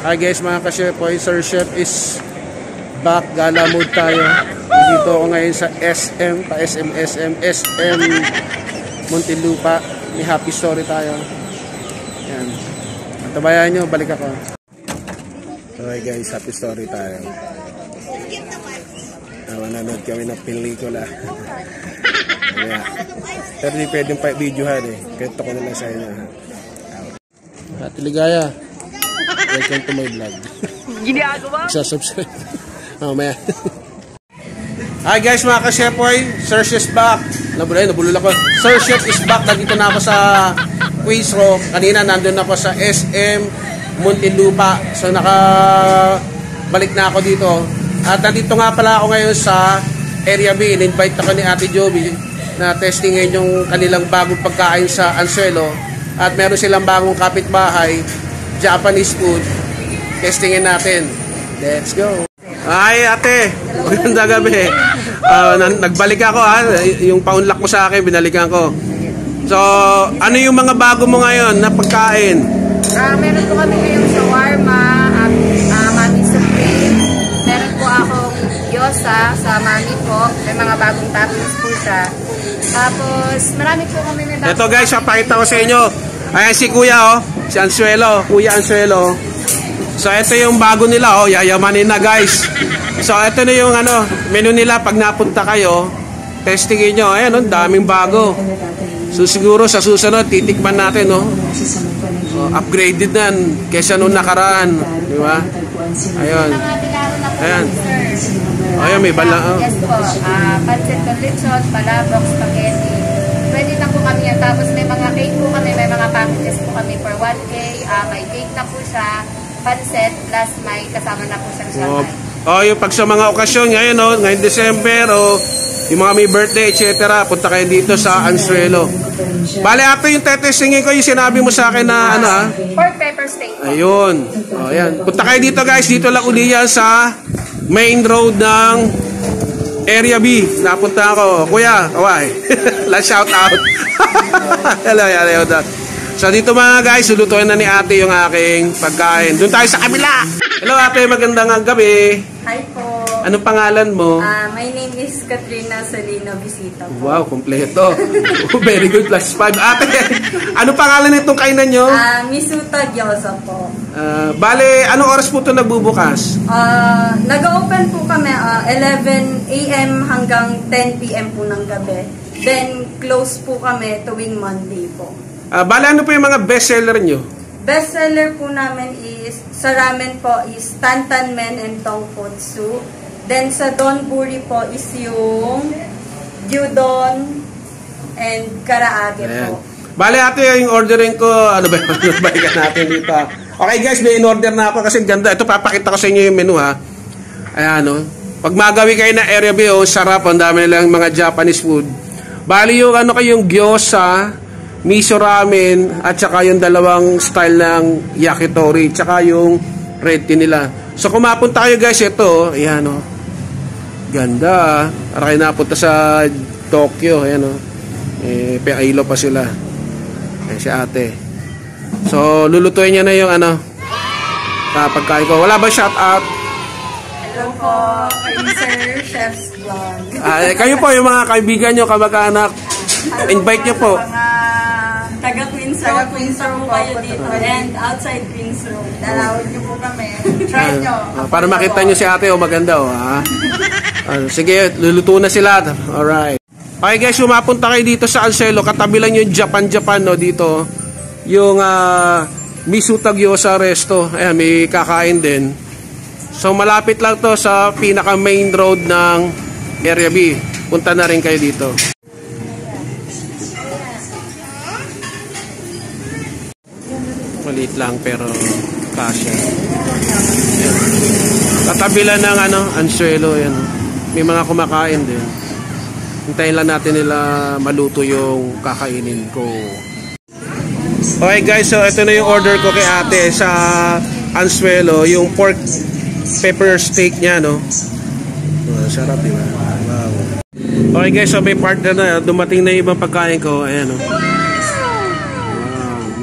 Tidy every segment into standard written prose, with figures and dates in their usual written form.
Hi guys mga ka-chef, Sir Chef is back. Gala mood tayo. Dito ako ngayon sa SM Muntinlupa. May happy story tayo. Yan. Tabayan nyo, balik ako. Okay guys, happy story tayo. Nanonood kami ng pelikula. Kaya, pero di pwedeng videohan eh. Kwento ko na lang sa inyo. Ate Ligaya, welcome to my vlog. Ginagawa? Subscribe. Mamaya. Hi guys mga ka-chef, Sir Chef is back. Nabulol ako. Sir Chef is back. Nandito na ako sa Queens Row. Kanina nandun ako sa SM Muntinlupa. So nakabalik na ako dito. At nandito nga pala ako ngayon sa Area B. In-invite ako ni Ate Joby na testingin yung kanilang bagong pagkain sa Anzuelo. At meron silang bagong kapitbahay, Japanese food. Testingin natin. Let's go. Ay ate, maganda gabi. Nagbalik ako yung paunlak mo sa akin, binalikan ko. So, ano yung mga bago mo ngayon na pagkain? Meron po kami ngayong shawarma, Mami Supreme. Meron po akong gyoza sa Mami po. May mga bagong toppings po siya. Tapos, marami po kami may bagong... Ito guys, pakita ko sa inyo. Ayan si Kuya si Anzuelo, Kuya Anzuelo. So ito yung bago nila yayamanin na guys. So ito na yung menu nila pag napunta kayo. Testingin nyo, ayan daming bago. So siguro sa susunod titikman natin upgraded na kaysa nung nakaraan, di ba? Ayun. Ayan. Ayun may bala. Yes po, pancit con lechon, palabok, spaghetti. Pwede na po kami yan. Tapos may mga cake po kami, may mga packages po kami for 1K. May cake na po siya, pancit, plus may kasama na po siyang sangay. Yung pag sa mga okasyon ngayon, ngayong December, yung mga may birthday, etc., punta kayo dito sa Anzuelo. Bale, after yung tetestingin ko, yung sinabi mo sa akin na pork pepper steak. Ayun. Ayan. Punta kayo dito guys, dito lang uli yan sa main road ng Area B. Napunta ako. Kuya, kaway. Let's shout out. Hello. So dito mga guys, lulutuin na ni ate yung aking pagkain. Doon tayo sa kabila. Hello ate, magandang gabi. Hi po. Anong pangalan mo? My name is Katrina Salina Visita po. Wow, kompleto. Very good, +5. Ate, anong pangalan nitong kainan nyo? Misuta Gyoza po. Bale, anong oras po ito nagbubukas? Nag-open po kami 11 AM hanggang 10 PM po ng gabi. Then, close po kami tuwing Monday po. Bale, ano po yung mga bestseller nyo? Bestseller po namin is, sa ramen po is Tantan Men and Tongpotsu. Then, sa Donburi po is yung gyudon and karaage po. Bale, ate, yung ordering ko, ano ba yung balikan natin dito? Okay guys, may in-order na ako kasi ganda. Ito, papakita ko sa inyo yung menu Ayan, Pag magawi kayo na Area B, sarap. Ang dami nilang mga Japanese food. Bali yung yung gyoza, miso ramen, at saka yung dalawang style ng yakitori, tsaka yung red tea nila. So kung mapunta kayo guys, ito, ayan ganda para kayo napunta sa Tokyo, ayan Pailo pa sila. Ayan si ate. So lulutuin niya na yung pagkain ko. Wala ba shout out? Hello po, Sir Chef's Vlog. Kayo po yung mga kaibigan nyo, kamag-anak, invite nyo po. Taga Queens Row po kayo dito and outside Queens Row. Dalawin nyo po kami. Try nyo. Para makita nyo si ate, maganda sige, luluto na sila. Alright. Okay guys, mapunta kayo dito sa Anzuelo. Katabi lang yung Japan dito. Yung Misuta Gyoza Resto. Ayan, may kakain din. So malapit lang to sa pinaka main road ng Area B. Punta na rin kayo dito. Maliit lang pero kasya. Katabi lang ng Anzuelo yan. May mga kumakain din. Hintayin lang natin nila maluto yung kakainin ko. Okay guys, so ito na yung order ko kay ate sa Anzuelo, yung pork pepper steak niya, sarap, diba? Wow. Okay guys, so may partner na, dumating na yung ibang pagkain ko, ayan Wow.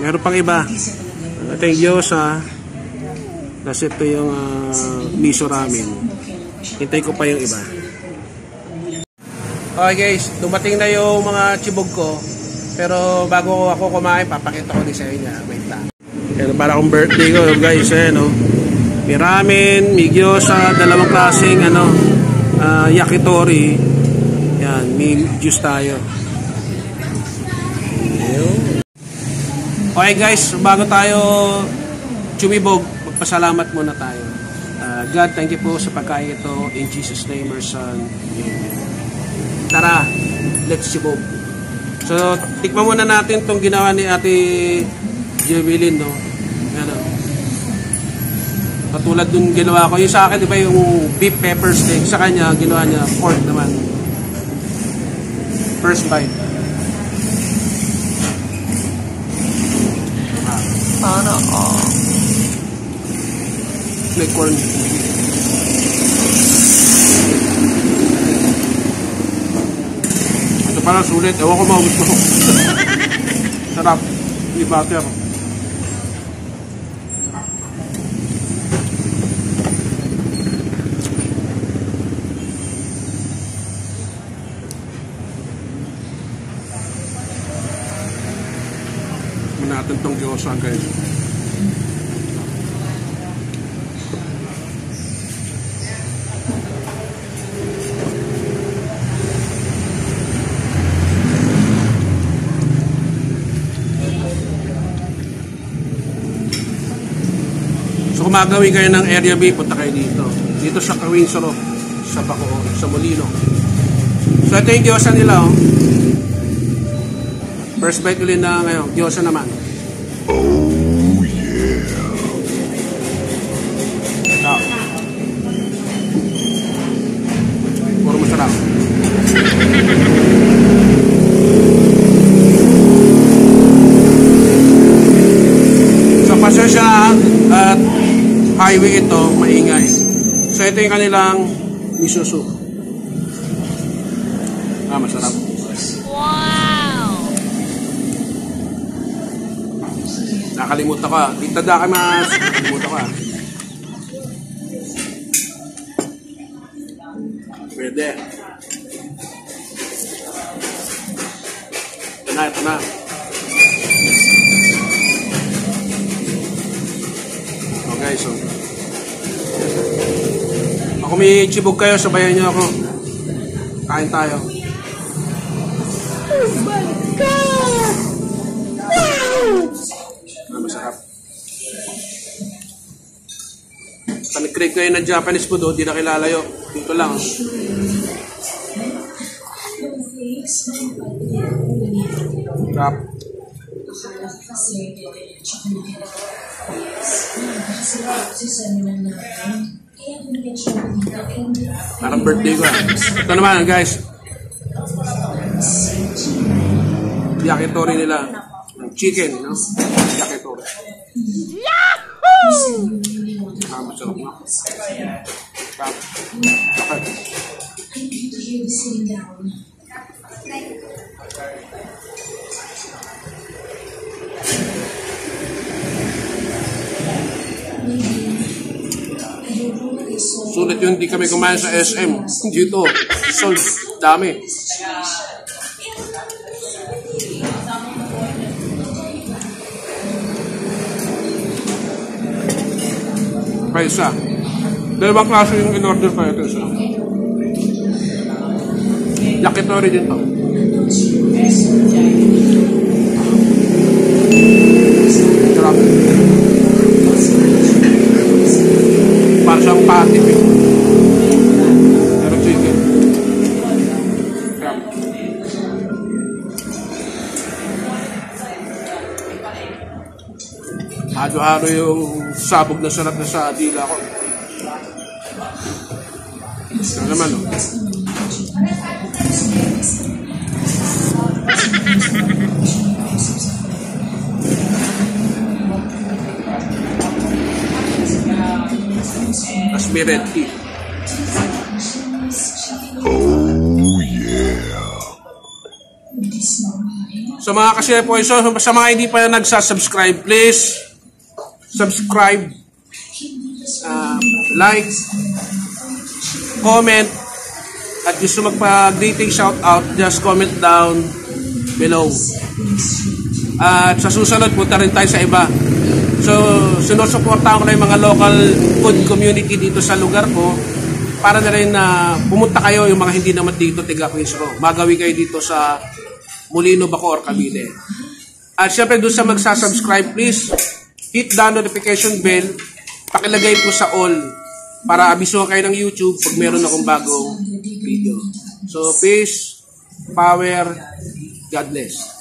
Meron pang iba. Ito yung gyoza. Kasi ito yung miso ramen. Hintay ko pa yung iba. Okay guys, dumating na yung mga chibog ko. Pero bago ako kumain, papakita ko din sa inyo. Wait lang. Yan, para akong birthday ko guys. No? May ramen, may gyoza, dalawang klaseng yakitori. Yan, may juice tayo. Okay guys, bago tayo chumibog, magpasalamat muna tayo. God, thank you po sa pagkain ito. In Jesus' name, our Son. Amen. Tara, let's chibog. So, tikman muna natin itong ginawa ni Ate Jerilyn, no? Ano? Katulad dun ginawa ko. Yung sa akin, di ba, yung beef pepper steak. Sa kanya, ginawa niya pork naman. First bite. Sana may corn. Ito parang sulit. Ewan ko maubos ko. Sarap. Hindi bati ako. Natin itong gyoza guys. So kung magawin kayo ng area B, punta kayo dito. Dito sa Kawinsoro, sa Bacoor, sa Molino. So ito yung gyoza nila. Oh. First bite ulit na ngayon. Gyoza naman. Oh, yeah. Puro masarap. So, pasensya at highway ito, maingay. So, ito yung kanilang miso soup. Masarap. Nakalimutan ko. Itada ka mas. Nakalimutan ko. Pwede. Ito na. Okay, so. Kung may chibog kayo, sabayan niyo ako. Kain tayo. Oh my God! Masarap. Panik-crave kayo ng Japanese food, di na kilalayo. Dito lang. Sarap. Parang birthday ko. Ito naman guys. Yakitori nila. Chicken, no? Yakitori. Yahoo! Masarap na. Sarap. Okay. Sulit yun, hindi kami kumain sa SM. Dito, sold. Dami. Pa isa. Dalawang klase yung in-order pa ito isa. Yakitori din to. Sarap. Para siyang patip eh. Pero chicken. Sarap. Halo-halo yung sabog na sarap na sa dila ko. Ito naman oh. Tapos may red tea. Oh yeah. So mga ka-Shepoy, so sa mga hindi pa nagsasubscribe, please subscribe like, comment, at gusto magpa-greeting shoutout, just comment down below. At sa susunod, punta rin tayo sa iba. So, sinusuportahan ko na yung mga local food community dito sa lugar ko para na rin na pumunta kayo yung mga hindi naman dito tiga Queens Row. Magawi kayo dito sa Molino, Bacoor, Cavite. At syempre doon sa magsasubscribe, please hit the notification bell. Pakilagay po sa all para abisuhan kayo ng YouTube pag meron akong bagong video. So, peace, power, God bless.